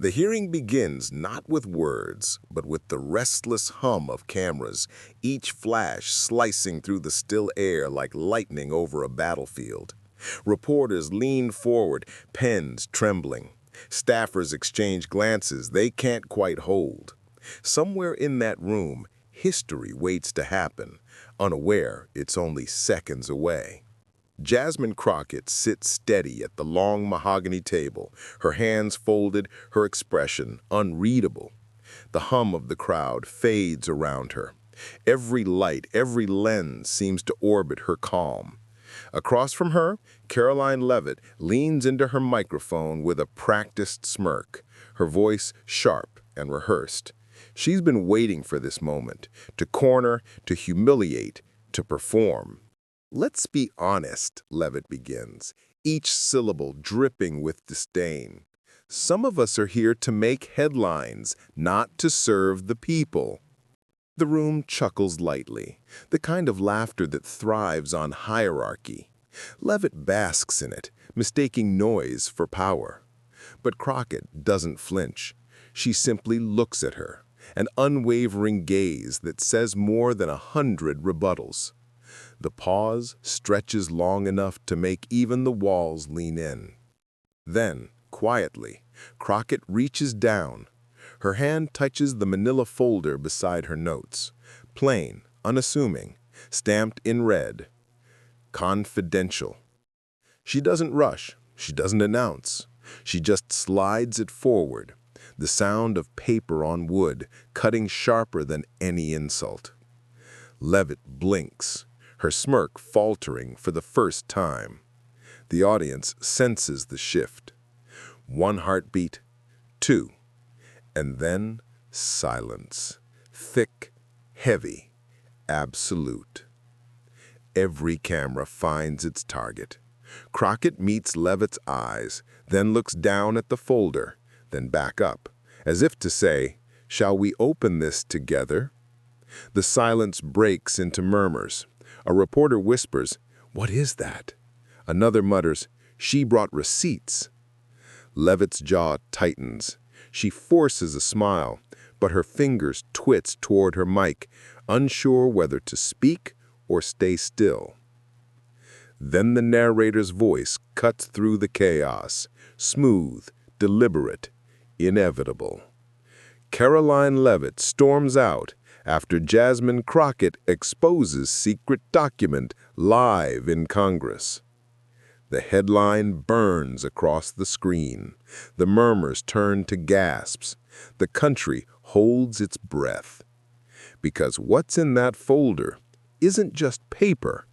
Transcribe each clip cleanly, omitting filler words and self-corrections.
The hearing begins not with words, but with the restless hum of cameras, each flash slicing through the still air like lightning over a battlefield. Reporters lean forward, pens trembling. Staffers exchange glances they can't quite hold. Somewhere in that room, history waits to happen, unaware it's only seconds away. Jasmine Crockett sits steady at the long mahogany table, her hands folded, her expression unreadable. The hum of the crowd fades around her. Every light, every lens seems to orbit her calm. Across from her, Karoline Leavitt leans into her microphone with a practiced smirk, her voice sharp and rehearsed. She's been waiting for this moment, to corner, to humiliate, to perform. "Let's be honest," Leavitt begins, each syllable dripping with disdain. "Some of us are here to make headlines, not to serve the people." The room chuckles lightly, the kind of laughter that thrives on hierarchy. Leavitt basks in it, mistaking noise for power. But Crockett doesn't flinch. She simply looks at her, an unwavering gaze that says more than 100 rebuttals. The pause stretches long enough to make even the walls lean in. Then, quietly, Crockett reaches down. Her hand touches the manila folder beside her notes. Plain, unassuming, stamped in red. Confidential. She doesn't rush. She doesn't announce. She just slides it forward. The sound of paper on wood, cutting sharper than any insult. Leavitt blinks, her smirk faltering for the first time. The audience senses the shift. One heartbeat, two, and then silence. Thick, heavy, absolute. Every camera finds its target. Crockett meets Leavitt's eyes, then looks down at the folder, then back up, as if to say, "Shall we open this together?" The silence breaks into murmurs. A reporter whispers, "What is that?" Another mutters, "She brought receipts." Leavitt's jaw tightens. She forces a smile, but her fingers twitch toward her mic, unsure whether to speak or stay still. Then the narrator's voice cuts through the chaos, smooth, deliberate, inevitable. Karoline Leavitt storms out after Jasmine Crockett exposes secret document live in Congress. The headline burns across the screen. The murmurs turn to gasps. The country holds its breath. Because what's in that folder isn't just paper.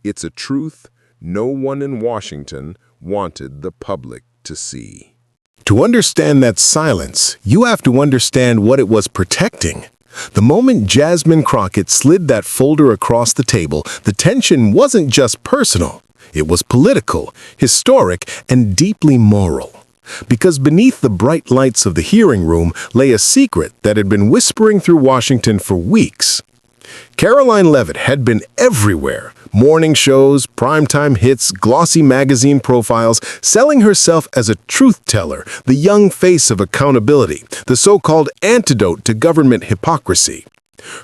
It's a truth no one in Washington wanted the public to see. To understand that silence, you have to understand what it was protecting. The moment Jasmine Crockett slid that folder across the table, the tension wasn't just personal. It was political, historic, and deeply moral. Because beneath the bright lights of the hearing room lay a secret that had been whispering through Washington for weeks. Karoline Leavitt had been everywhere. Morning shows, primetime hits, glossy magazine profiles, selling herself as a truth teller, the young face of accountability, the so-called antidote to government hypocrisy.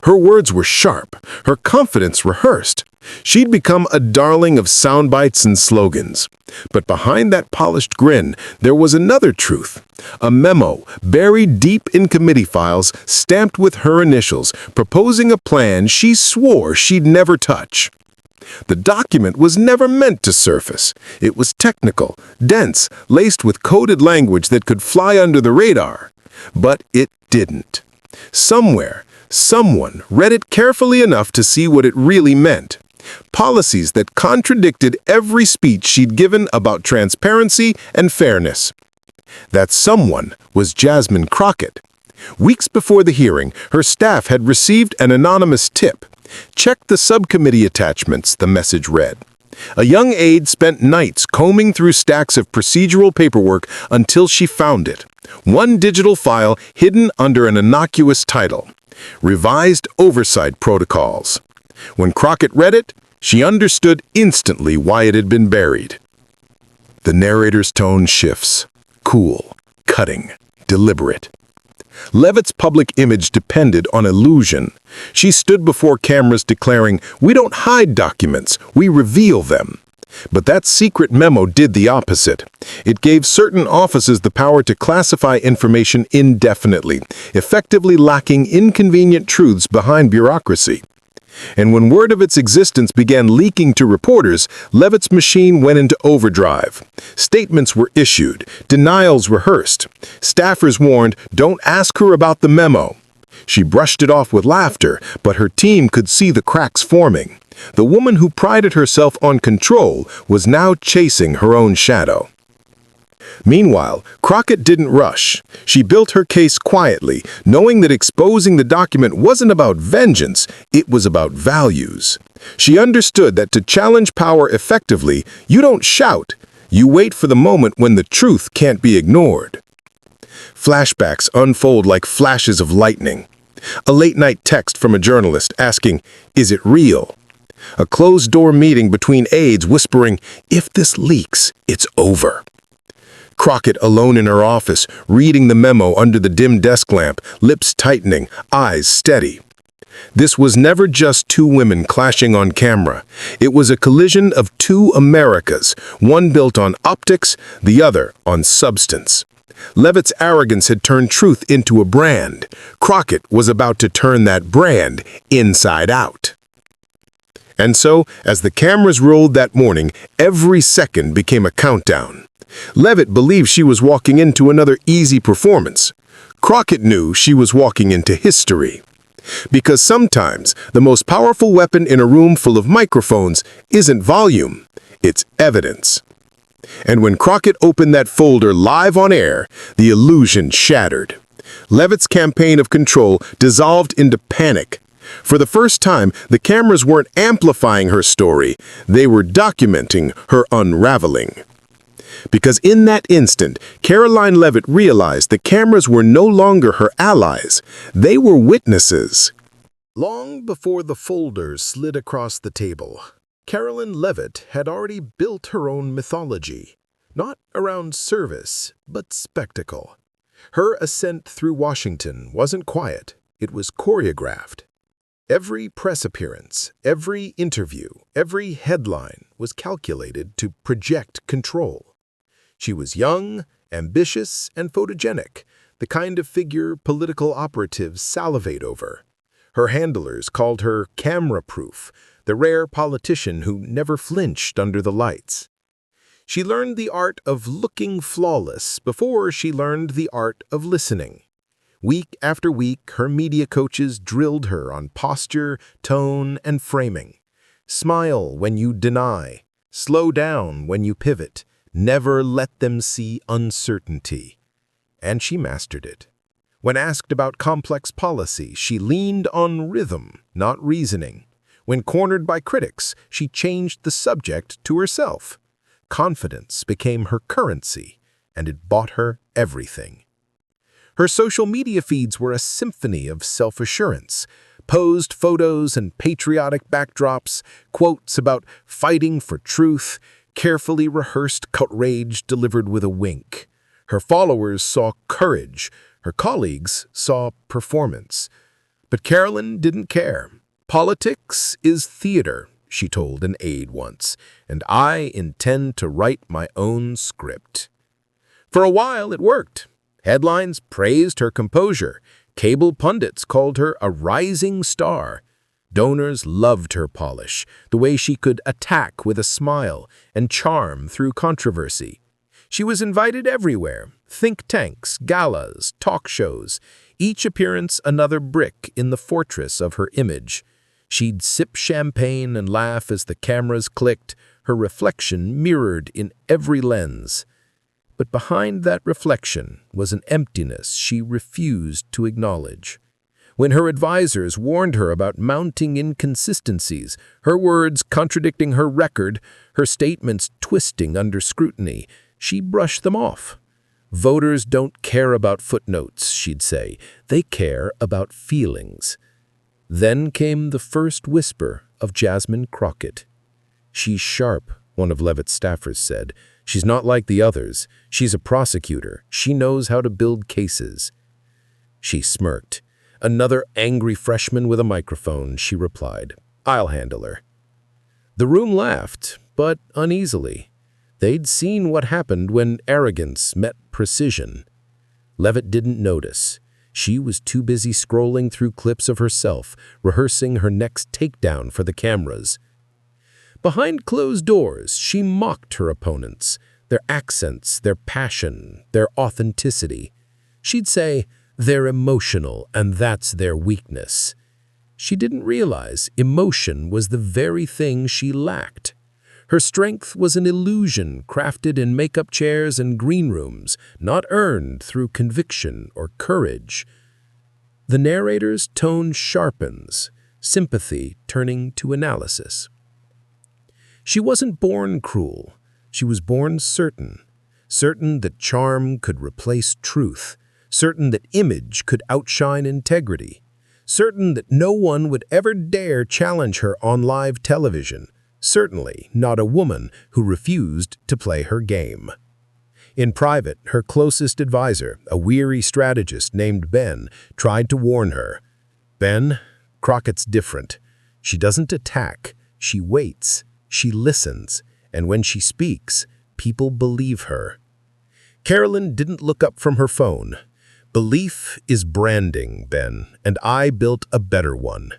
Her words were sharp, her confidence rehearsed. She'd become a darling of sound bites and slogans. But behind that polished grin, there was another truth. A memo buried deep in committee files, stamped with her initials, proposing a plan she swore she'd never touch. The document was never meant to surface. It was technical, dense, laced with coded language that could fly under the radar. But it didn't. Somewhere, someone read it carefully enough to see what it really meant. Policies that contradicted every speech she'd given about transparency and fairness. That someone was Jasmine Crockett. Weeks before the hearing, her staff had received an anonymous tip. "Check the subcommittee attachments," the message read. A young aide spent nights combing through stacks of procedural paperwork until she found it. One digital file hidden under an innocuous title. Revised Oversight Protocols. When Crockett read it, she understood instantly why it had been buried. The narrator's tone shifts. Cool, cutting, deliberate. Leavitt's public image depended on illusion. She stood before cameras declaring, "We don't hide documents, we reveal them." But that secret memo did the opposite. It gave certain offices the power to classify information indefinitely, effectively lacking inconvenient truths behind bureaucracy. And when word of its existence began leaking to reporters, Leavitt's machine went into overdrive. Statements were issued, denials rehearsed. Staffers warned, "Don't ask her about the memo." She brushed it off with laughter, but her team could see the cracks forming. The woman who prided herself on control was now chasing her own shadow. Meanwhile, Crockett didn't rush. She built her case quietly, knowing that exposing the document wasn't about vengeance, it was about values. She understood that to challenge power effectively, you don't shout, you wait for the moment when the truth can't be ignored. Flashbacks unfold like flashes of lightning. A late-night text from a journalist asking, "Is it real?" A closed-door meeting between aides whispering, "If this leaks, it's over." Crockett alone in her office, reading the memo under the dim desk lamp, lips tightening, eyes steady. This was never just two women clashing on camera. It was a collision of two Americas, one built on optics, the other on substance. Leavitt's arrogance had turned truth into a brand. Crockett was about to turn that brand inside out. And so, as the cameras rolled that morning, every second became a countdown. Leavitt believed she was walking into another easy performance. Crockett knew she was walking into history. Because sometimes the most powerful weapon in a room full of microphones isn't volume, it's evidence. And when Crockett opened that folder live on air, the illusion shattered. Leavitt's campaign of control dissolved into panic. For the first time, the cameras weren't amplifying her story, they were documenting her unraveling. Because in that instant, Karoline Leavitt realized the cameras were no longer her allies, they were witnesses. Long before the folders slid across the table, Karoline Leavitt had already built her own mythology, not around service, but spectacle. Her ascent through Washington wasn't quiet, it was choreographed. Every press appearance, every interview, every headline was calculated to project control. She was young, ambitious, and photogenic, the kind of figure political operatives salivate over. Her handlers called her camera-proof, the rare politician who never flinched under the lights. She learned the art of looking flawless before she learned the art of listening. Week after week, her media coaches drilled her on posture, tone, and framing. Smile when you deny. Slow down when you pivot. Never let them see uncertainty. And she mastered it. When asked about complex policy, she leaned on rhythm, not reasoning. When cornered by critics, she changed the subject to herself. Confidence became her currency, and it bought her everything. Her social media feeds were a symphony of self-assurance, posed photos and patriotic backdrops, quotes about fighting for truth, carefully rehearsed outrage delivered with a wink. Her followers saw courage, her colleagues saw performance. But Karoline didn't care. "Politics is theater," she told an aide once, "and I intend to write my own script." For a while it worked. Headlines praised her composure. Cable pundits called her a rising star. Donors loved her polish, the way she could attack with a smile and charm through controversy. She was invited everywhere, think tanks, galas, talk shows, each appearance another brick in the fortress of her image. She'd sip champagne and laugh as the cameras clicked, her reflection mirrored in every lens. But behind that reflection was an emptiness she refused to acknowledge. When her advisors warned her about mounting inconsistencies, her words contradicting her record, her statements twisting under scrutiny, she brushed them off. "Voters don't care about footnotes," she'd say. "They care about feelings." Then came the first whisper of Jasmine Crockett. "She's sharp," one of Leavitt's staffers said. She's not like the others. She's a prosecutor. She knows how to build cases." She smirked. "Another angry freshman with a microphone," she replied. "I'll handle her." The room laughed, but uneasily. They'd seen what happened when arrogance met precision. Leavitt didn't notice. She was too busy scrolling through clips of herself, rehearsing her next takedown for the cameras. Behind closed doors, she mocked her opponents, their accents, their passion, their authenticity. She'd say, "They're emotional, and that's their weakness." She didn't realize emotion was the very thing she lacked. Her strength was an illusion crafted in makeup chairs and green rooms, not earned through conviction or courage. The narrator's tone sharpens, sympathy turning to analysis. She wasn't born cruel. She was born certain. Certain that charm could replace truth. Certain that image could outshine integrity. Certain that no one would ever dare challenge her on live television. Certainly not a woman who refused to play her game. In private, her closest advisor, a weary strategist named Ben, tried to warn her. "Ben, Crockett's different. She doesn't attack. She waits. She listens. And when she speaks, people believe her." Karoline didn't look up from her phone. "Belief is branding, Ben, and I built a better one."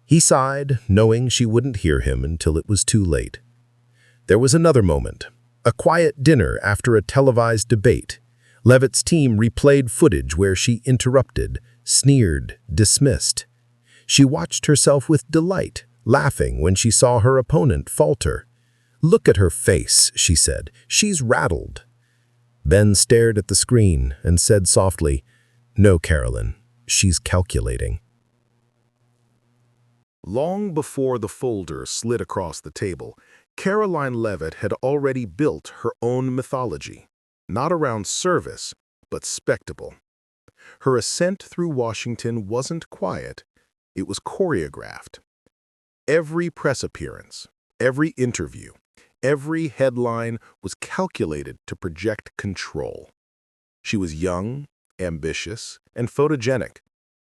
He sighed, knowing she wouldn't hear him until it was too late. There was another moment, a quiet dinner after a televised debate. Leavitt's team replayed footage where she interrupted, sneered, dismissed. She watched herself with delight, laughing when she saw her opponent falter. "Look at her face," she said. "She's rattled." Ben stared at the screen and said softly, "No, Karoline, she's calculating." Long before the folder slid across the table, Karoline Leavitt had already built her own mythology, not around service, but spectacle. Her ascent through Washington wasn't quiet, it was choreographed. Every press appearance, every interview, every headline was calculated to project control. She was young, ambitious, and photogenic,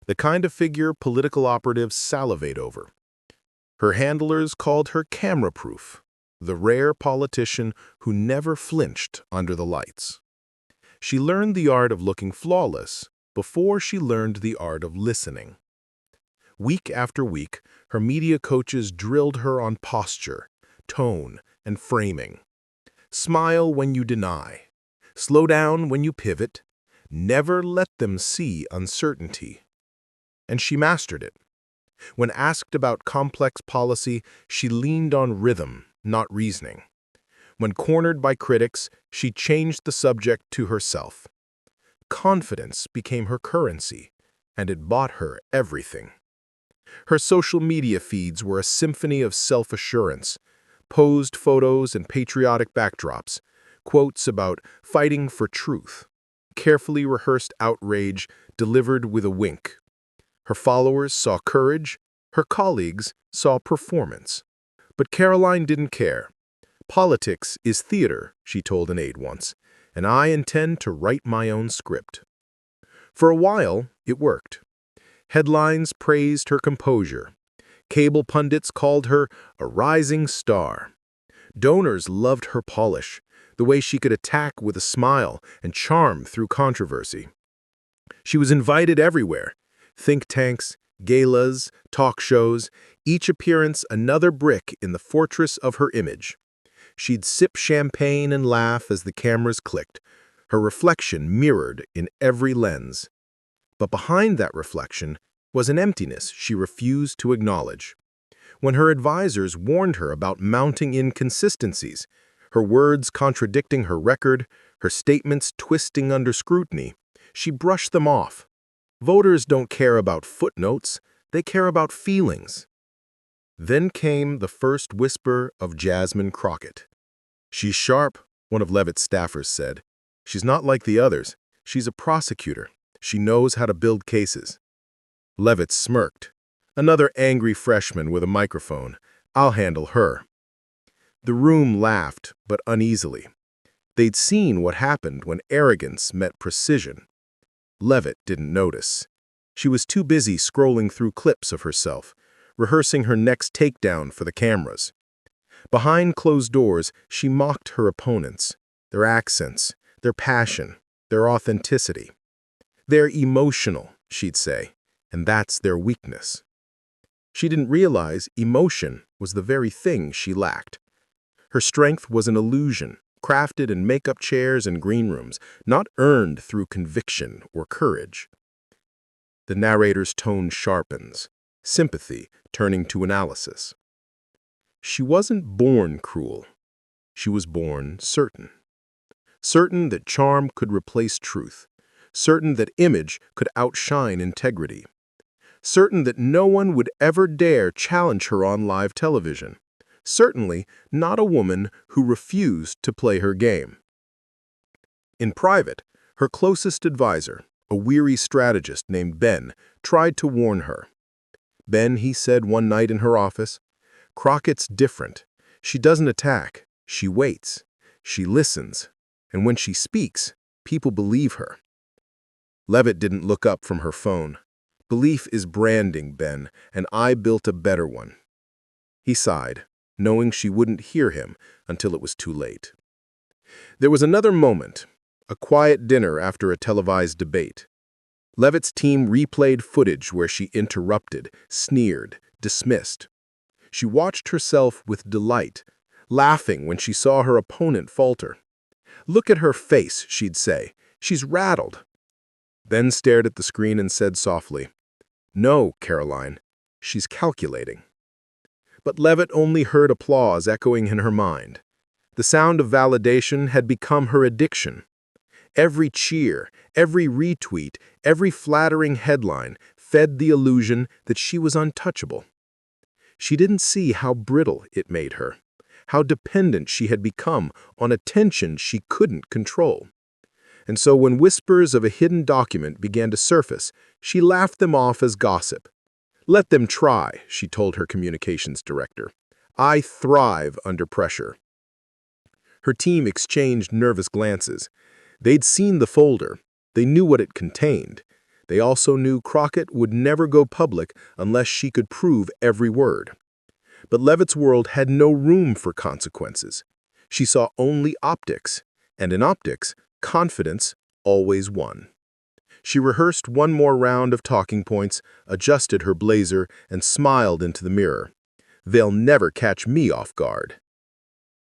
the kind of figure political operatives salivate over. Her handlers called her camera-proof, the rare politician who never flinched under the lights. She learned the art of looking flawless before she learned the art of listening. Week after week, her media coaches drilled her on posture, tone, and framing. Smile when you deny. Slow down when you pivot. Never let them see uncertainty. And she mastered it. When asked about complex policy, she leaned on rhythm, not reasoning. When cornered by critics, she changed the subject to herself. Confidence became her currency, and it bought her everything. Her social media feeds were a symphony of self-assurance, posed photos and patriotic backdrops, quotes about fighting for truth, carefully rehearsed outrage delivered with a wink. Her followers saw courage, her colleagues saw performance. But Karoline didn't care. "Politics is theater," she told an aide once, "and I intend to write my own script." For a while, it worked. Headlines praised her composure. Cable pundits called her a rising star. Donors loved her polish, the way she could attack with a smile and charm through controversy. She was invited everywhere. Think tanks, galas, talk shows, each appearance another brick in the fortress of her image. She'd sip champagne and laugh as the cameras clicked, her reflection mirrored in every lens. But behind that reflection was an emptiness she refused to acknowledge. When her advisors warned her about mounting inconsistencies, her words contradicting her record, her statements twisting under scrutiny, she brushed them off. Voters don't care about footnotes, they care about feelings. Then came the first whisper of Jasmine Crockett. "She's sharp," one of Leavitt's staffers said. "She's not like the others. She's a prosecutor. She knows how to build cases." Leavitt smirked. "Another angry freshman with a microphone. I'll handle her." The room laughed, but uneasily. They'd seen what happened when arrogance met precision. Leavitt didn't notice. She was too busy scrolling through clips of herself, rehearsing her next takedown for the cameras. Behind closed doors, she mocked her opponents, their accents, their passion, their authenticity. They're emotional, she'd say, and that's their weakness. She didn't realize emotion was the very thing she lacked. Her strength was an illusion, crafted in makeup chairs and green rooms, not earned through conviction or courage. The narrator's tone sharpens, sympathy turning to analysis. She wasn't born cruel. She was born certain. Certain that charm could replace truth. Certain that image could outshine integrity. Certain that no one would ever dare challenge her on live television. Certainly not a woman who refused to play her game. In private, her closest advisor, a weary strategist named Ben, tried to warn her. Ben, he said one night in her office, Crockett's different. She doesn't attack. She waits. She listens. And when she speaks, people believe her. Leavitt didn't look up from her phone. Belief is branding, Ben, and I built a better one. He sighed, knowing she wouldn't hear him until it was too late. There was another moment, a quiet dinner after a televised debate. Leavitt's team replayed footage where she interrupted, sneered, dismissed. She watched herself with delight, laughing when she saw her opponent falter. Look at her face, she'd say. She's rattled. Ben stared at the screen and said softly, No, Karoline, she's calculating. But Leavitt only heard applause echoing in her mind. The sound of validation had become her addiction. Every cheer, every retweet, every flattering headline fed the illusion that she was untouchable. She didn't see how brittle it made her, how dependent she had become on attention she couldn't control. And so when whispers of a hidden document began to surface, she laughed them off as gossip. Let them try, she told her communications director. I thrive under pressure. Her team exchanged nervous glances. They'd seen the folder. They knew what it contained. They also knew Crockett would never go public unless she could prove every word. But Leavitt's world had no room for consequences. She saw only optics, and in optics, confidence always won. She rehearsed one more round of talking points, adjusted her blazer, and smiled into the mirror. They'll never catch me off guard.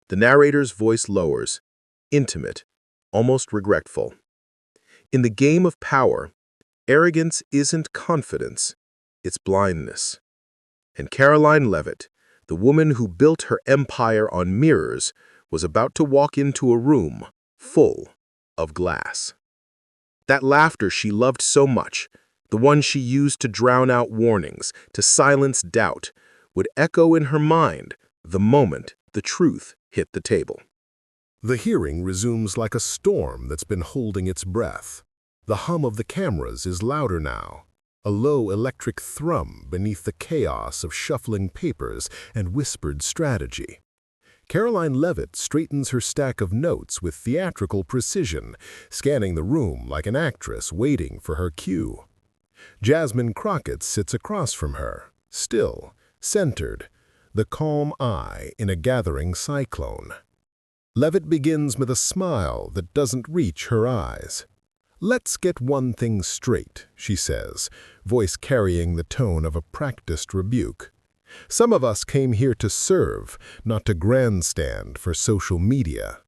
The narrator's voice lowers, intimate, almost regretful. In the game of power, arrogance isn't confidence, it's blindness. And Karoline Leavitt, the woman who built her empire on mirrors, was about to walk into a room full of glass. That laughter she loved so much, the one she used to drown out warnings, to silence doubt, would echo in her mind the moment the truth hit the table. The hearing resumes like a storm that's been holding its breath. The hum of the cameras is louder now, a low electric thrum beneath the chaos of shuffling papers and whispered strategy. Karoline Leavitt straightens her stack of notes with theatrical precision, scanning the room like an actress waiting for her cue. Jasmine Crockett sits across from her, still, centered, the calm eye in a gathering cyclone. Leavitt begins with a smile that doesn't reach her eyes. Let's get one thing straight, she says, voice carrying the tone of a practiced rebuke. Some of us came here to serve, not to grandstand for social media.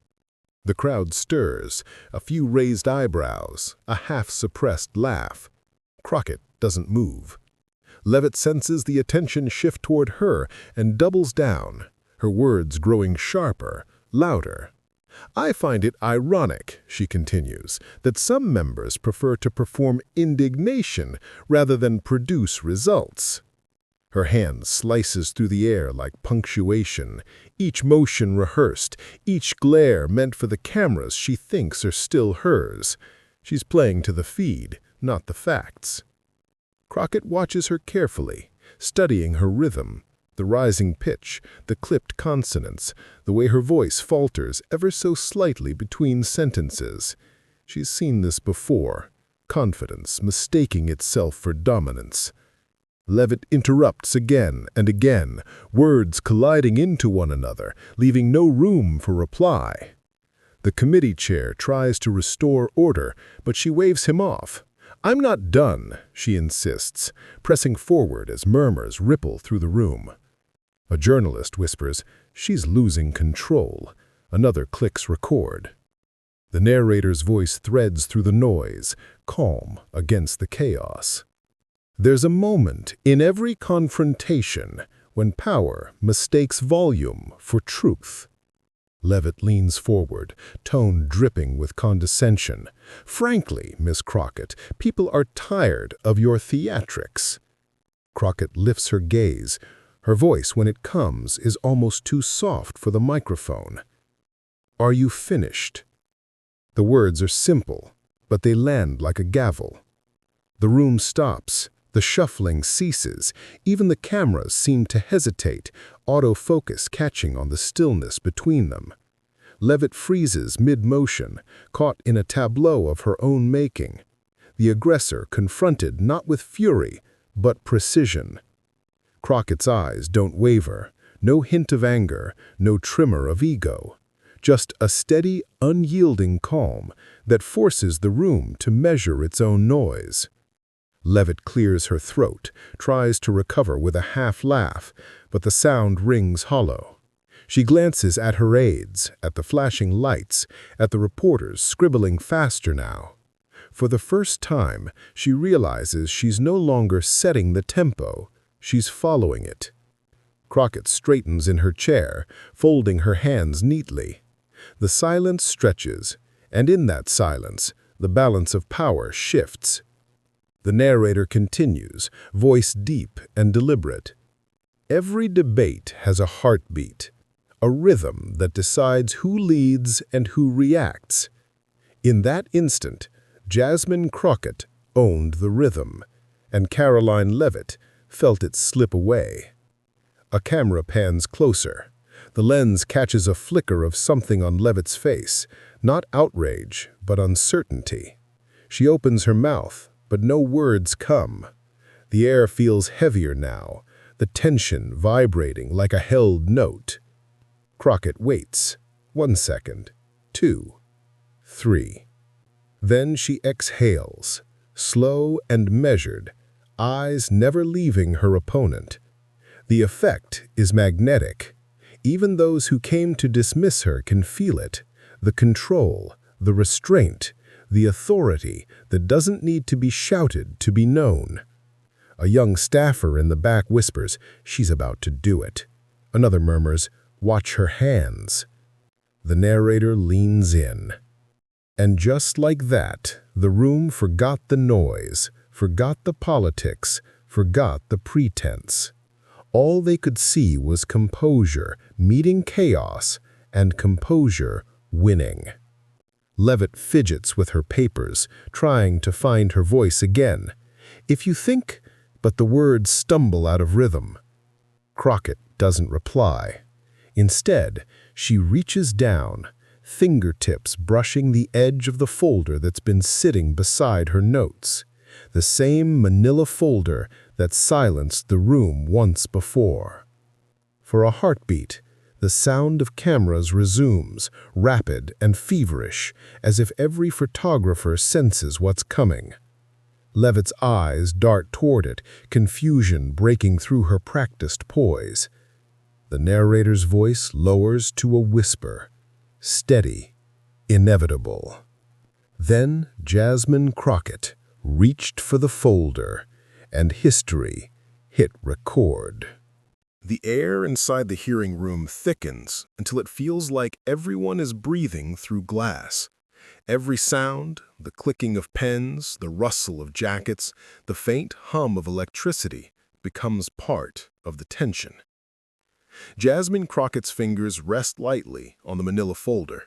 The crowd stirs, a few raised eyebrows, a half-suppressed laugh. Crockett doesn't move. Leavitt senses the attention shift toward her and doubles down, her words growing sharper, louder. I find it ironic, she continues, that some members prefer to perform indignation rather than produce results. Her hand slices through the air like punctuation, each motion rehearsed, each glare meant for the cameras she thinks are still hers. She's playing to the feed, not the facts. Crockett watches her carefully, studying her rhythm, The rising pitch, the clipped consonants, the way her voice falters ever so slightly between sentences. She's seen this before, confidence mistaking itself for dominance. Leavitt interrupts again and again, words colliding into one another, leaving no room for reply. The committee chair tries to restore order, but she waves him off. "I'm not done," she insists, pressing forward as murmurs ripple through the room. A journalist whispers, "She's losing control." Another clicks record. The narrator's voice threads through the noise, calm against the chaos. There's a moment in every confrontation when power mistakes volume for truth. Leavitt leans forward, tone dripping with condescension. "Frankly, Miss Crockett, people are tired of your theatrics." Crockett lifts her gaze. Her voice, when it comes, is almost too soft for the microphone. "Are you finished?" The words are simple, but they land like a gavel. The room stops. The shuffling ceases. Even the cameras seem to hesitate, autofocus catching on the stillness between them. Leavitt freezes mid-motion, caught in a tableau of her own making. The aggressor confronted not with fury, but precision. Crockett's eyes don't waver, no hint of anger, no tremor of ego. Just a steady, unyielding calm that forces the room to measure its own noise. Leavitt clears her throat, tries to recover with a half-laugh, but the sound rings hollow. She glances at her aides, at the flashing lights, at the reporters scribbling faster now. For the first time, she realizes she's no longer setting the tempo, she's following it. Crockett straightens in her chair, folding her hands neatly. The silence stretches, and in that silence, the balance of power shifts. The narrator continues, voice deep and deliberate. Every debate has a heartbeat, a rhythm that decides who leads and who reacts. In that instant, Jasmine Crockett owned the rhythm, and Karoline Leavitt felt it slip away. A camera pans closer. The lens catches a flicker of something on Leavitt's face, not outrage, but uncertainty. She opens her mouth, but no words come. The air feels heavier now, the tension vibrating like a held note. Crockett waits. 1 second, 2, 3. Then she exhales, slow and measured, eyes never leaving her opponent. The effect is magnetic. Even those who came to dismiss her can feel it, the control, the restraint, the authority that doesn't need to be shouted to be known. A young staffer in the back whispers, "She's about to do it." Another murmurs, "Watch her hands." The narrator leans in. And just like that, the room forgot the noise, forgot the politics, forgot the pretense. All they could see was composure meeting chaos and composure winning. Leavitt fidgets with her papers, trying to find her voice again. "If you think," but the words stumble out of rhythm. Crockett doesn't reply. Instead, she reaches down, fingertips brushing the edge of the folder that's been sitting beside her notes. The same manila folder that silenced the room once before. For a heartbeat, the sound of cameras resumes, rapid and feverish, as if every photographer senses what's coming. Leavitt's eyes dart toward it, confusion breaking through her practiced poise. The narrator's voice lowers to a whisper, steady, inevitable. Then Jasmine Crockett reached for the folder, and history hit record. The air inside the hearing room thickens until it feels like everyone is breathing through glass. Every sound, the clicking of pens, the rustle of jackets, the faint hum of electricity, becomes part of the tension. Jasmine Crockett's fingers rest lightly on the manila folder.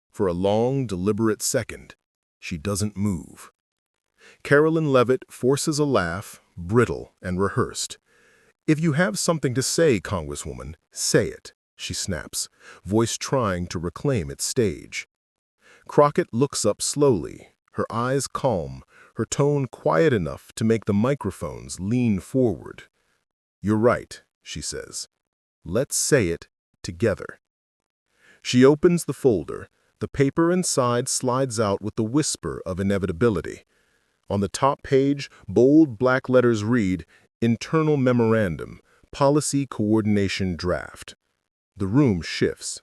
For a long, deliberate second, she doesn't move. Karoline Leavitt forces a laugh, brittle and rehearsed. If you have something to say, Congresswoman, say it, she snaps, voice trying to reclaim its stage. Crockett looks up slowly, her eyes calm, her tone quiet enough to make the microphones lean forward. "You're right," she says. "Let's say it together." She opens the folder. The paper inside slides out with the whisper of inevitability. On the top page, bold black letters read, "Internal Memorandum, Policy Coordination Draft." The room shifts.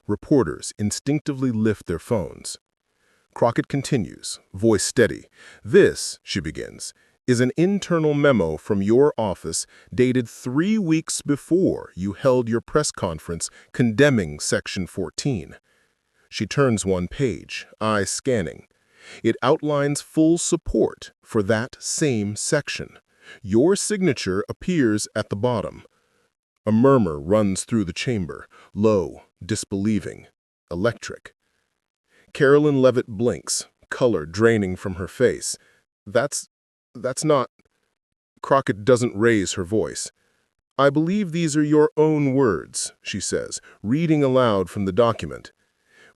Reporters instinctively lift their phones. Crockett continues, voice steady. "This," she begins, "is an internal memo from your office dated 3 weeks before you held your press conference condemning Section 14. She turns one page, eyes scanning. It outlines full support for that same section. Your signature appears at the bottom. A murmur runs through the chamber, low, disbelieving, electric. Karoline Leavitt blinks, color draining from her face. That's not... Crockett doesn't raise her voice. "I believe these are your own words," she says, reading aloud from the document.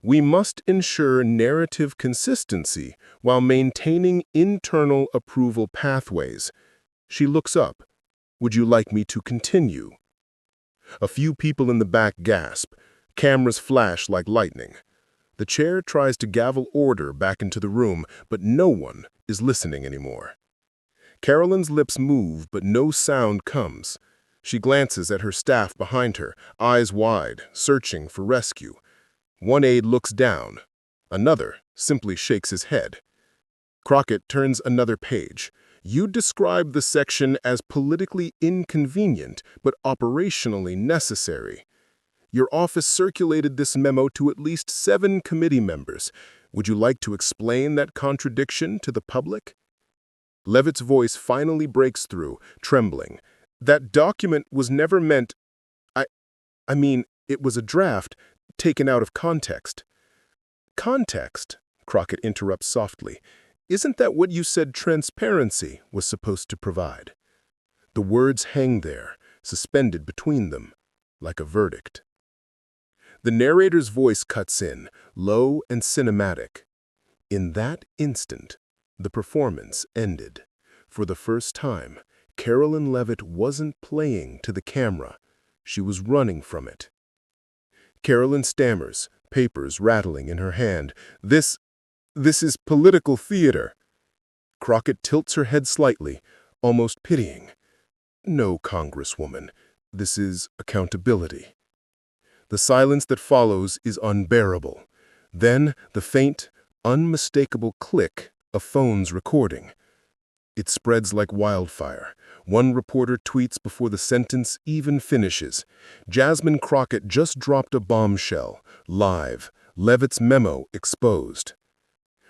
"We must ensure narrative consistency while maintaining internal approval pathways." She looks up. "Would you like me to continue?" A few people in the back gasp. Cameras flash like lightning. The chair tries to gavel order back into the room, but no one is listening anymore. Karoline's lips move, but no sound comes. She glances at her staff behind her, eyes wide, searching for rescue. One aide looks down. Another simply shakes his head. Crockett turns another page. "You describe the section as politically inconvenient, but operationally necessary. Your office circulated this memo to at least 7 committee members. Would you like to explain that contradiction to the public?" Leavitt's voice finally breaks through, trembling. "That document was never meant... I mean, it was a draft, taken out of context." "Context?" Crockett interrupts softly. "Isn't that what you said transparency was supposed to provide?" The words hang there, suspended between them, like a verdict. The narrator's voice cuts in, low and cinematic. In that instant, the performance ended. For the first time, Karoline Leavitt wasn't playing to the camera. She was running from it. Karoline stammers, papers rattling in her hand. This is political theater." Crockett tilts her head slightly, almost pitying. "No, Congresswoman, this is accountability." The silence that follows is unbearable. Then the faint, unmistakable click of phones recording. It spreads like wildfire. One reporter tweets before the sentence even finishes. "Jasmine Crockett just dropped a bombshell. Live. Leavitt's memo exposed."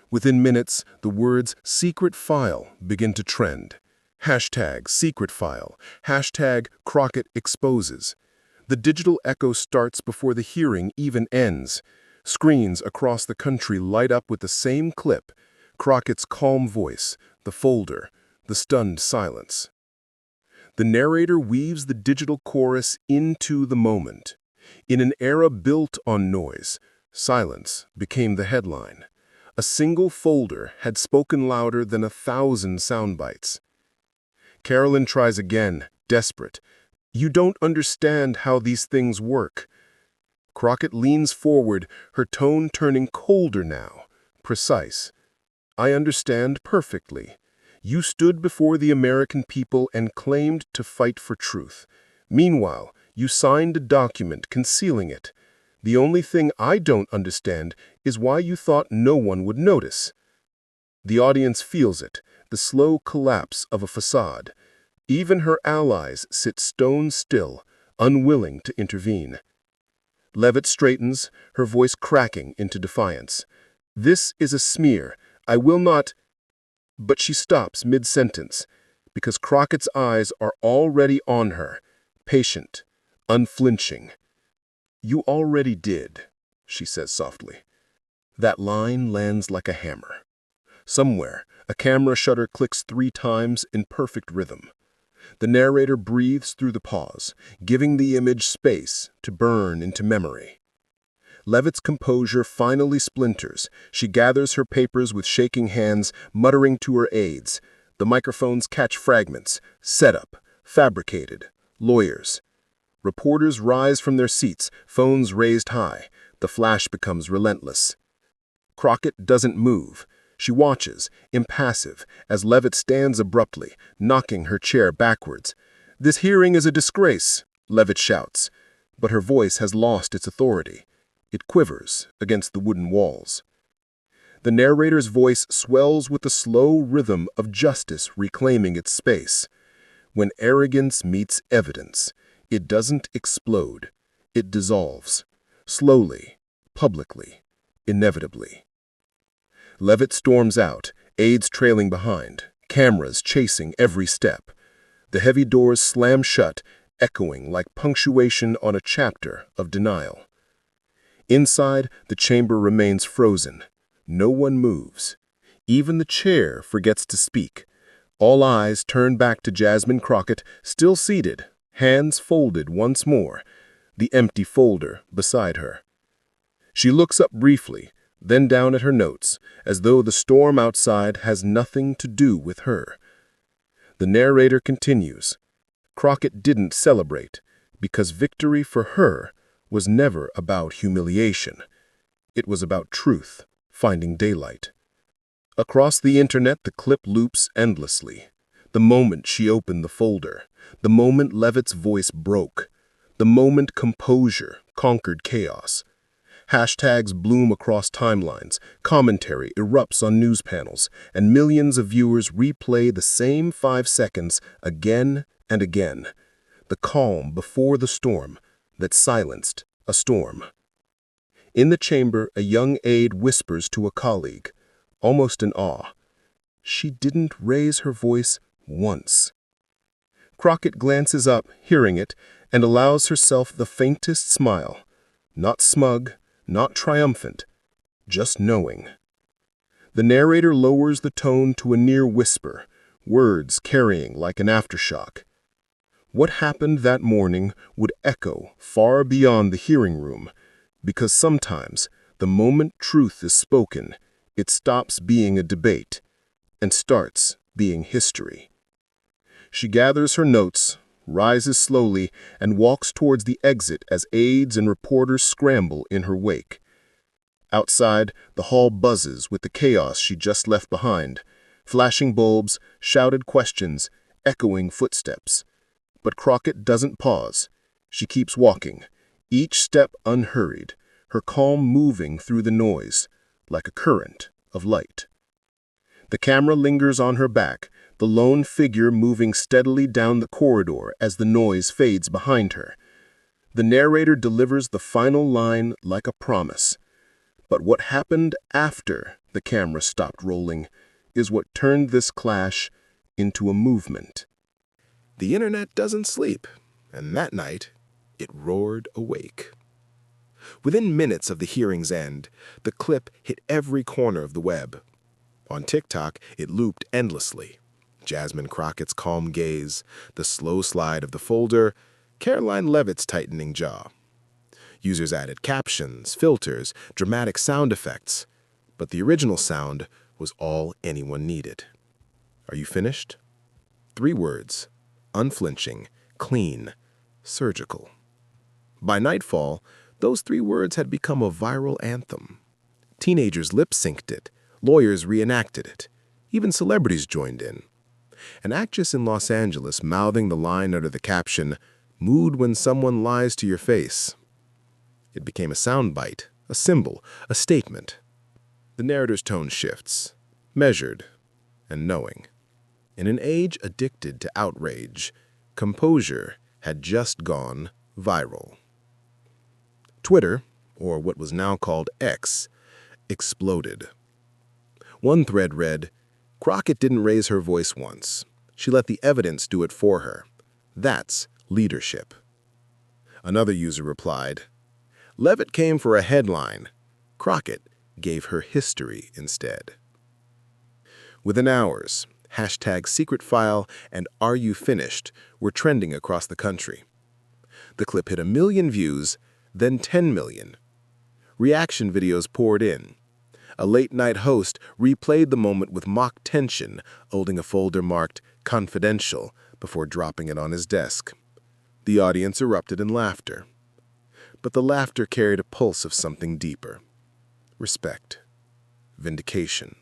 Within minutes, the words "secret file" begin to trend. Hashtag secret file. Hashtag Crockett exposes. The digital echo starts before the hearing even ends. Screens across the country light up with the same clip. Crockett's calm voice, the folder, the stunned silence. The narrator weaves the digital chorus into the moment. In an era built on noise, silence became the headline. A single folder had spoken louder than 1,000 soundbites. Karoline tries again, desperate. "You don't understand how these things work." Crockett leans forward, her tone turning colder now, precise. "I understand perfectly. You stood before the American people and claimed to fight for truth. Meanwhile, you signed a document concealing it. The only thing I don't understand is why you thought no one would notice." The audience feels it, the slow collapse of a facade. Even her allies sit stone still, unwilling to intervene. Leavitt straightens, her voice cracking into defiance. "This is a smear. I will not..." But she stops mid-sentence, because Crockett's eyes are already on her, patient, unflinching. "You already did," she says softly. That line lands like a hammer. Somewhere, a camera shutter clicks 3 times in perfect rhythm. The narrator breathes through the pause, giving the image space to burn into memory. Leavitt's composure finally splinters. She gathers her papers with shaking hands, muttering to her aides. The microphones catch fragments. Setup, fabricated, lawyers. Reporters rise from their seats, phones raised high. The flash becomes relentless. Crockett doesn't move. She watches, impassive, as Leavitt stands abruptly, knocking her chair backwards. "This hearing is a disgrace," Leavitt shouts, but her voice has lost its authority. It quivers against the wooden walls. The narrator's voice swells with the slow rhythm of justice reclaiming its space. When arrogance meets evidence, it doesn't explode. It dissolves. Slowly, publicly, inevitably. Leavitt storms out, aides trailing behind, cameras chasing every step. The heavy doors slam shut, echoing like punctuation on a chapter of denial. Inside, the chamber remains frozen. No one moves. Even the chair forgets to speak. All eyes turn back to Jasmine Crockett, still seated, hands folded once more, the empty folder beside her. She looks up briefly, then down at her notes, as though the storm outside has nothing to do with her. The narrator continues. Crockett didn't celebrate, because victory for her was never about humiliation. It was about truth, finding daylight. Across the internet, the clip loops endlessly. The moment she opened the folder, the moment Leavitt's voice broke, the moment composure conquered chaos. Hashtags bloom across timelines, commentary erupts on news panels, and millions of viewers replay the same 5 seconds again and again. The calm before the storm that silenced a storm. In the chamber, a young aide whispers to a colleague, almost in awe. She didn't raise her voice once. Crockett glances up, hearing it, and allows herself the faintest smile. Not smug, not triumphant, just knowing. The narrator lowers the tone to a near whisper, words carrying like an aftershock. What happened that morning would echo far beyond the hearing room, because sometimes, the moment truth is spoken, it stops being a debate and starts being history. She gathers her notes, rises slowly, and walks towards the exit as aides and reporters scramble in her wake. Outside, the hall buzzes with the chaos she just left behind. Flashing bulbs, shouted questions, echoing footsteps. But Crockett doesn't pause. She keeps walking, each step unhurried, her calm moving through the noise, like a current of light. The camera lingers on her back, the lone figure moving steadily down the corridor as the noise fades behind her. The narrator delivers the final line like a promise. But what happened after the camera stopped rolling is what turned this clash into a movement. The internet doesn't sleep, and that night, it roared awake. Within minutes of the hearing's end, the clip hit every corner of the web. On TikTok, it looped endlessly. Jasmine Crockett's calm gaze, the slow slide of the folder, Karoline Leavitt's tightening jaw. Users added captions, filters, dramatic sound effects, but the original sound was all anyone needed. Are you finished? 3 words, unflinching, clean, surgical. By nightfall, those 3 words had become a viral anthem. Teenagers lip-synced it, lawyers reenacted it, even celebrities joined in. An actress in Los Angeles mouthing the line under the caption, "Mood when someone lies to your face." It became a soundbite, a symbol, a statement. The narrator's tone shifts, measured and knowing. In an age addicted to outrage, composure had just gone viral. Twitter, or what was now called X, exploded. One thread read, "Crockett didn't raise her voice once. She let the evidence do it for her. That's leadership." Another user replied, "Leavitt came for a headline. Crockett gave her history instead." Within hours, #SecretFile and "Are You Finished" were trending across the country. The clip hit 1 million views, then 10 million. Reaction videos poured in. A late-night host replayed the moment with mock tension, holding a folder marked "Confidential" before dropping it on his desk. The audience erupted in laughter. But the laughter carried a pulse of something deeper. Respect. Vindication.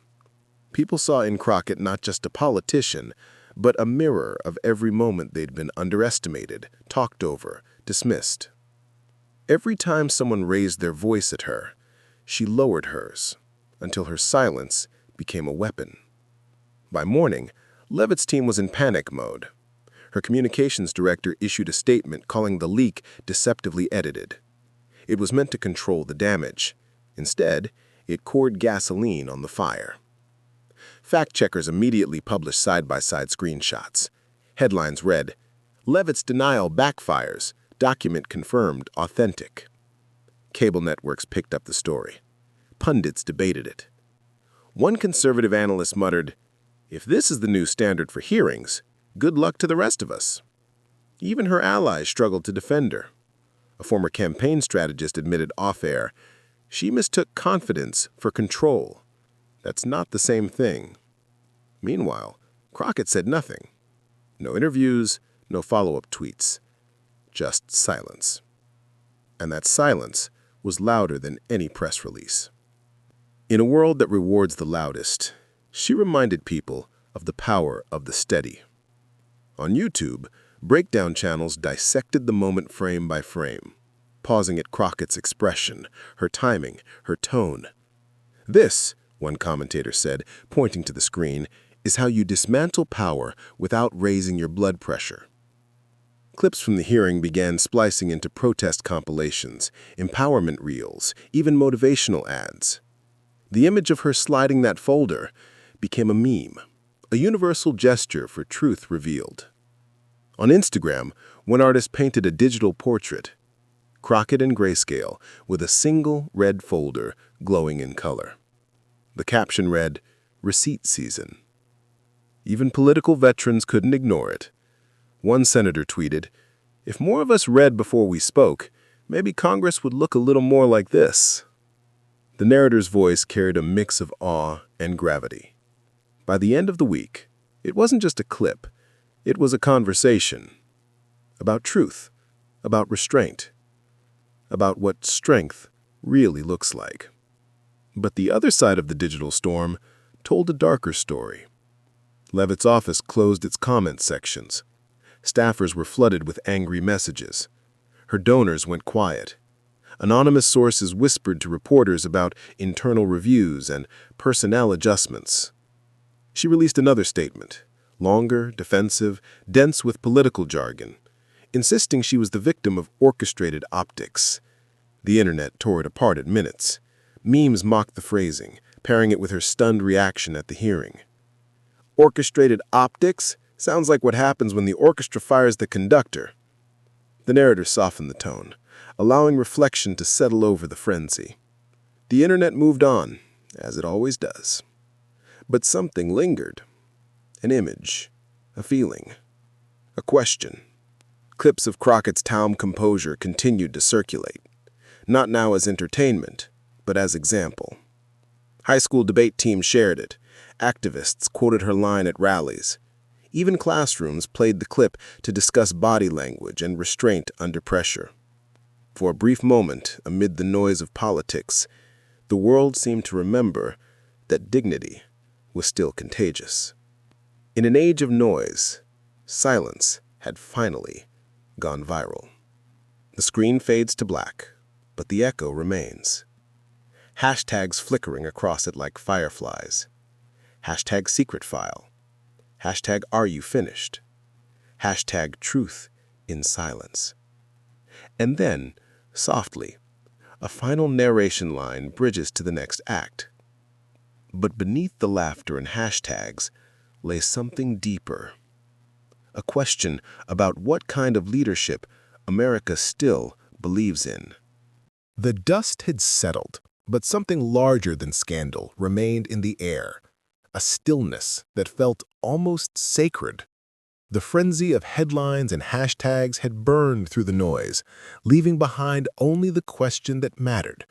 People saw in Crockett not just a politician, but a mirror of every moment they'd been underestimated, talked over, dismissed. Every time someone raised their voice at her, she lowered hers, until her silence became a weapon. By morning, Leavitt's team was in panic mode. Her communications director issued a statement calling the leak deceptively edited. It was meant to control the damage. Instead, it poured gasoline on the fire. Fact-checkers immediately published side-by-side screenshots. Headlines read, "Leavitt's denial backfires. Document confirmed authentic." Cable networks picked up the story. Pundits debated it. One conservative analyst muttered, "If this is the new standard for hearings, good luck to the rest of us." Even her allies struggled to defend her. A former campaign strategist admitted off-air, she mistook confidence for control. That's not the same thing. Meanwhile, Crockett said nothing. No interviews, no follow-up tweets. Just silence. And that silence was louder than any press release. In a world that rewards the loudest, she reminded people of the power of the steady. On YouTube, breakdown channels dissected the moment frame by frame, pausing at Crockett's expression, her timing, her tone. "This," one commentator said, pointing to the screen, "is how you dismantle power without raising your blood pressure." Clips from the hearing began splicing into protest compilations, empowerment reels, even motivational ads. The image of her sliding that folder became a meme, a universal gesture for truth revealed. On Instagram, one artist painted a digital portrait, Crockett in grayscale, with a single red folder glowing in color. The caption read, "Receipt season." Even political veterans couldn't ignore it. One senator tweeted, "If more of us read before we spoke, maybe Congress would look a little more like this." The narrator's voice carried a mix of awe and gravity. By the end of the week, it wasn't just a clip. It was a conversation about truth, about restraint, about what strength really looks like. But the other side of the digital storm told a darker story. Leavitt's office closed its comment sections. Staffers were flooded with angry messages. Her donors went quiet. Anonymous sources whispered to reporters about internal reviews and personnel adjustments. She released another statement, longer, defensive, dense with political jargon, insisting she was the victim of orchestrated optics. The internet tore it apart at minutes. Memes mocked the phrasing, pairing it with her stunned reaction at the hearing. Orchestrated optics? Sounds like what happens when the orchestra fires the conductor. The narrator softened the tone, allowing reflection to settle over the frenzy. The internet moved on, as it always does. But something lingered. An image, a feeling, a question. Clips of Crockett's calm composure continued to circulate, not now as entertainment, but as example. High school debate teams shared it. Activists quoted her line at rallies. Even classrooms played the clip to discuss body language and restraint under pressure. For a brief moment, amid the noise of politics, the world seemed to remember that dignity was still contagious. In an age of noise, silence had finally gone viral. The screen fades to black, but the echo remains. Hashtags flickering across it like fireflies. #SecretFile. #AreYouFinished. #Truth in Silence. And then, softly, a final narration line bridges to the next act. But beneath the laughter and hashtags lay something deeper. A question about what kind of leadership America still believes in. The dust had settled, but something larger than scandal remained in the air. a stillness that felt almost sacred. The frenzy of headlines and hashtags had burned through the noise, leaving behind only the question that mattered.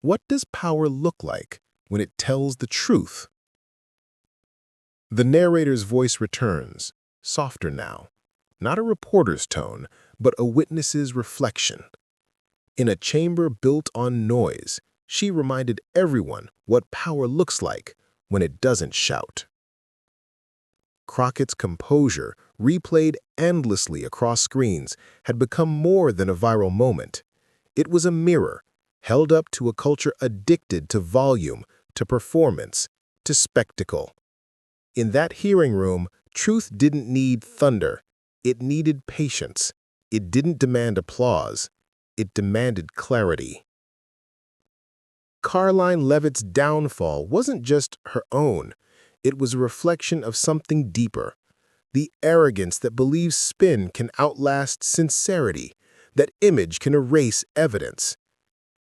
What does power look like when it tells the truth? The narrator's voice returns, softer now, not a reporter's tone, but a witness's reflection. In a chamber built on noise, she reminded everyone what power looks like when it doesn't shout. Crockett's composure, replayed endlessly across screens, had become more than a viral moment. It was a mirror, held up to a culture addicted to volume, to performance, to spectacle. In that hearing room, truth didn't need thunder. It needed patience. It didn't demand applause. It demanded clarity. Karoline Leavitt's downfall wasn't just her own. It was a reflection of something deeper. The arrogance that believes spin can outlast sincerity, that image can erase evidence.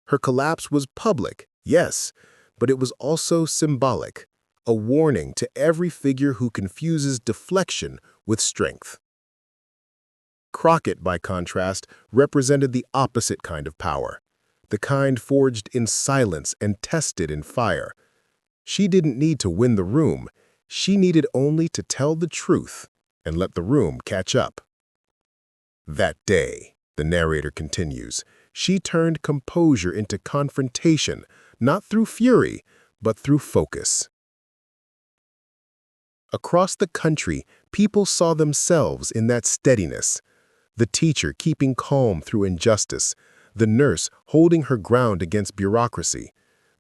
Her collapse was public, yes, but it was also symbolic, a warning to every figure who confuses deflection with strength. Crockett, by contrast, represented the opposite kind of power, the kind forged in silence and tested in fire. She didn't need to win the room. She needed only to tell the truth and let the room catch up. That day, the narrator continues, she turned composure into confrontation, not through fury, but through focus. Across the country, people saw themselves in that steadiness. The teacher keeping calm through injustice, the nurse holding her ground against bureaucracy,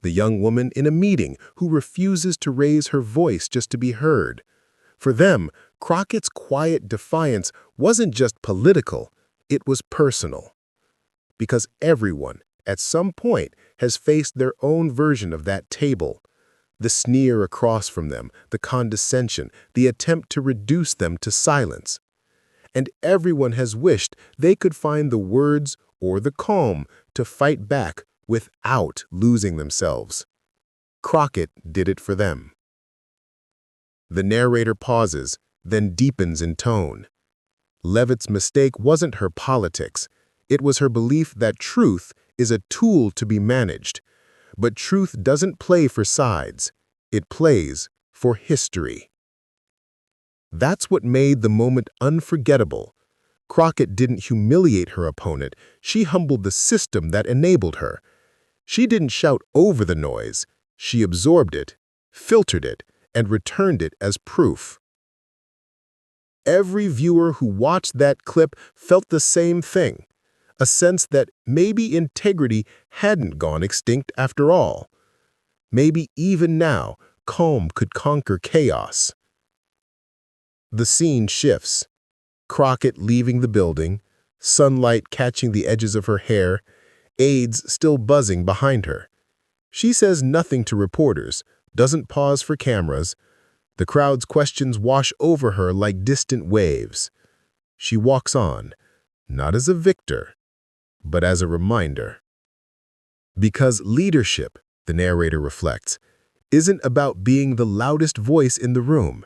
the young woman in a meeting who refuses to raise her voice just to be heard. For them, Crockett's quiet defiance wasn't just political, it was personal. Because everyone, at some point, has faced their own version of that table. The sneer across from them, the condescension, the attempt to reduce them to silence. And everyone has wished they could find the words or the calm to fight back without losing themselves. Crockett did it for them. The narrator pauses, then deepens in tone. Leavitt's mistake wasn't her politics. It was her belief that truth is a tool to be managed. But truth doesn't play for sides. It plays for history. That's what made the moment unforgettable. Crockett didn't humiliate her opponent. She humbled the system that enabled her. She didn't shout over the noise. She absorbed it, filtered it, and returned it as proof. Every viewer who watched that clip felt the same thing, a sense that maybe integrity hadn't gone extinct after all. Maybe even now, calm could conquer chaos. The scene shifts. Crockett leaving the building, sunlight catching the edges of her hair, aides still buzzing behind her. She says nothing to reporters, doesn't pause for cameras. The crowd's questions wash over her like distant waves. She walks on, not as a victor, but as a reminder. Because leadership, the narrator reflects, isn't about being the loudest voice in the room.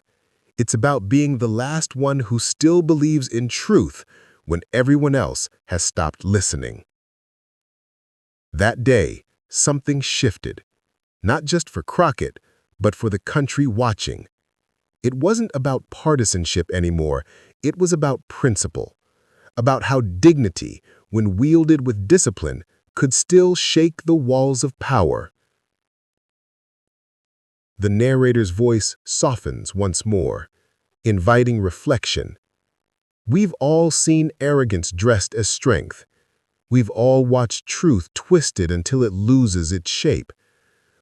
It's about being the last one who still believes in truth when everyone else has stopped listening. That day, something shifted, not just for Crockett, but for the country watching. It wasn't about partisanship anymore. It was about principle, about how dignity, when wielded with discipline, could still shake the walls of power. The narrator's voice softens once more, inviting reflection. We've all seen arrogance dressed as strength. We've all watched truth twisted until it loses its shape.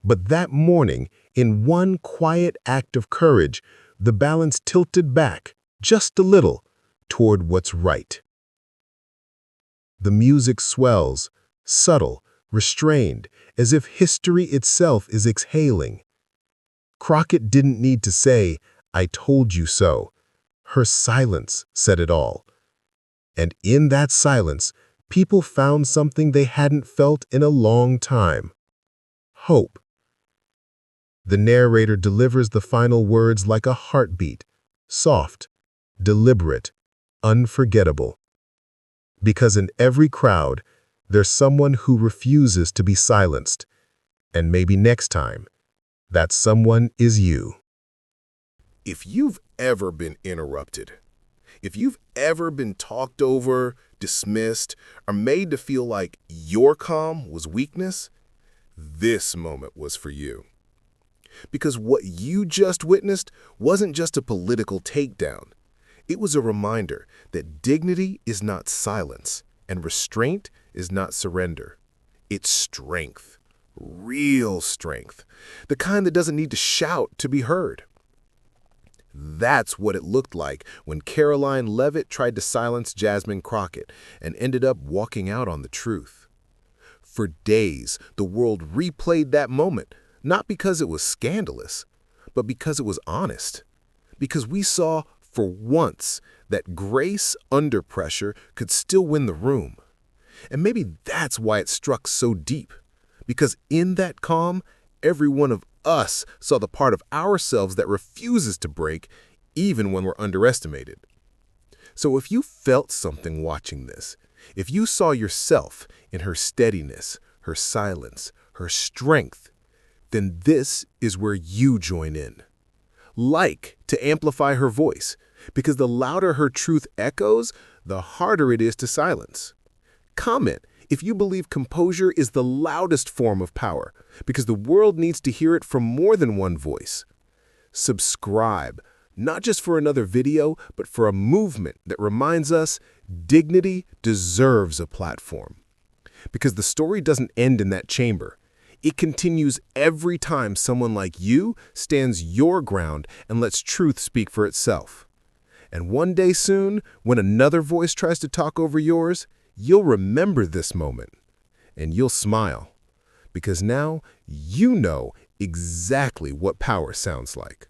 But that morning, in one quiet act of courage, the balance tilted back, just a little, toward what's right. The music swells, subtle, restrained, as if history itself is exhaling. Crockett didn't need to say, "I told you so." Her silence said it all. And in that silence, people found something they hadn't felt in a long time: hope. The narrator delivers the final words like a heartbeat, soft, deliberate, unforgettable. Because in every crowd, there's someone who refuses to be silenced. And maybe next time, that someone is you. If you've ever been interrupted, if you've ever been talked over, dismissed, or made to feel like your calm was weakness, this moment was for you. Because what you just witnessed wasn't just a political takedown. It was a reminder that dignity is not silence and restraint is not surrender. It's strength, real strength, the kind that doesn't need to shout to be heard. That's what it looked like when Karoline Leavitt tried to silence Jasmine Crockett and ended up walking out on the truth. For days, the world replayed that moment, not because it was scandalous, but because it was honest. Because we saw, for once, that grace under pressure could still win the room. And maybe that's why it struck so deep. Because in that calm, every one of us saw the part of ourselves that refuses to break, even when we're underestimated. So if you felt something watching this, if you saw yourself in her steadiness, her silence, her strength, then this is where you join in. Like to amplify her voice, because the louder her truth echoes, the harder it is to silence. Comment if you believe composure is the loudest form of power, because the world needs to hear it from more than one voice. Subscribe, not just for another video, but for a movement that reminds us dignity deserves a platform. Because the story doesn't end in that chamber. It continues every time someone like you stands your ground and lets truth speak for itself. And one day soon, when another voice tries to talk over yours, you'll remember this moment, and you'll smile, because now you know exactly what power sounds like.